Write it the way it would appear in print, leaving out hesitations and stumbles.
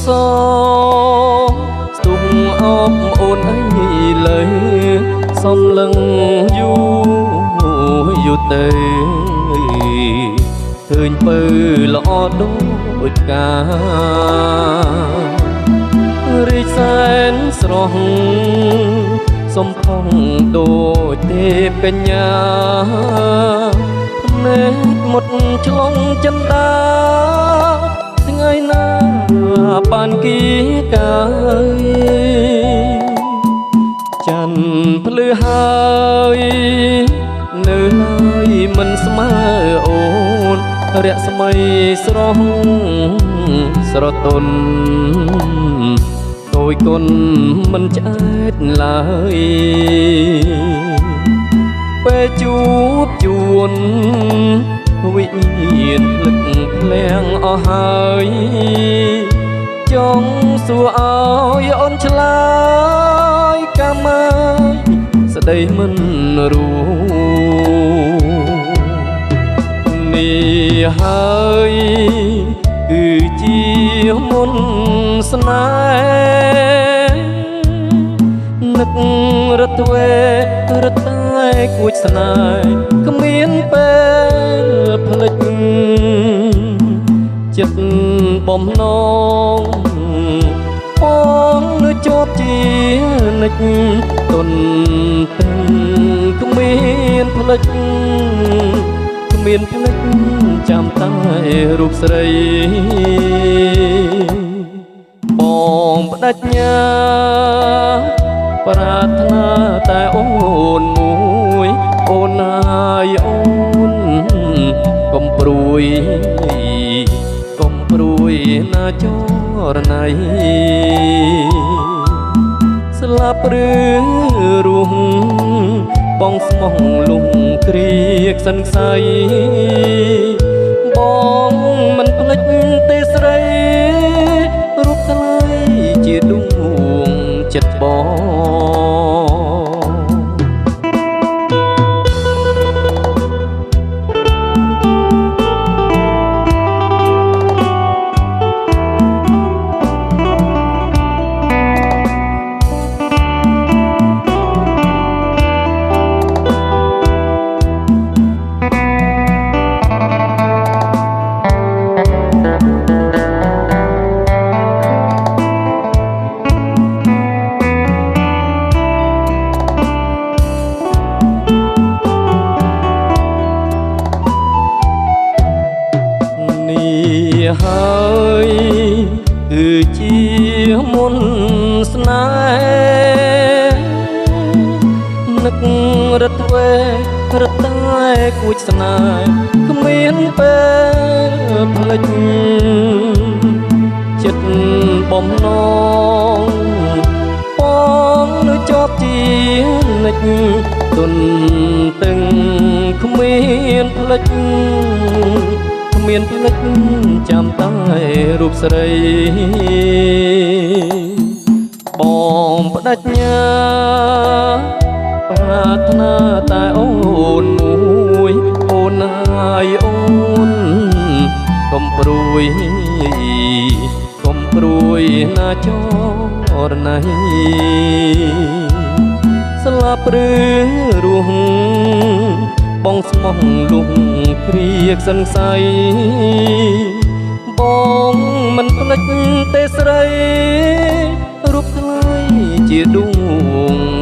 សស្ទុះអបអូនអីលើសំលឹងយូយូទៅឃើញពើល្អដូចការីសែនស្រស់សំផុងដូចទេពកញ្ញាភ្នែកមុតឆ្លងចិន្តាថ្ងៃណាបានគីកាយច័ន្ទភ្លឺហើយនៅឡើយមិនស្មើអូនរស្មីស្រស់ស្រទន់គយគុណមិនឆ្អែតឡើយពេលជួបជួនវិញ្ញាណភ្លឹកភ្លាំងអស់ហើយចង់សួរឲ្យអូនឆ្លើយកាម៉ាយស្ដីមិនรู้នេះហើយគឺជាមុនស្នេហ៍នឹករត់វេរត់តែគួចស្នេហ៍គ្មានពេលភ្លេចចិត្តបំណងបងនៅជាប់ជានិច្ចទុនទឹងគ្មានភ្លេចគ្មានភ្លេចចាំតែរូបស្រីបងបដិញ្ញាប្រាថ្នាតែអូនមួយអូនហើយអូនកុំព្រួយកុំព្រួយណាចរណៃស្លាប់ឬរស់បងស្មោះលុះគ្រាក្សិនខ្សៃបងមិនភ្លេចទេស្រីរូបថ្លៃជាដួងចិត្តបងហើយគឺជាមុនស្នេហ៍នឹករត់វេរត់តែគួចស្នេហ៍គ្មានពេលភ្លេចចិត្តបំណងបងនៅជាប់ជានិច្ចទុនទឹងគ្មានភ្លេចមានភ្លេចចាំតែរូបស្រីបងបដិញ្ញាប្រាថ្នាតែអូនមួយអូនហើយអូនកុំព្រួយកុំព្រួយណាចរណៃស្លាប់ឬរស់បងស្មោះលុះគ្រាក្សិនខ្សៃបងមិនភ្លេចទេស្រីរូបថ្លៃជាដួង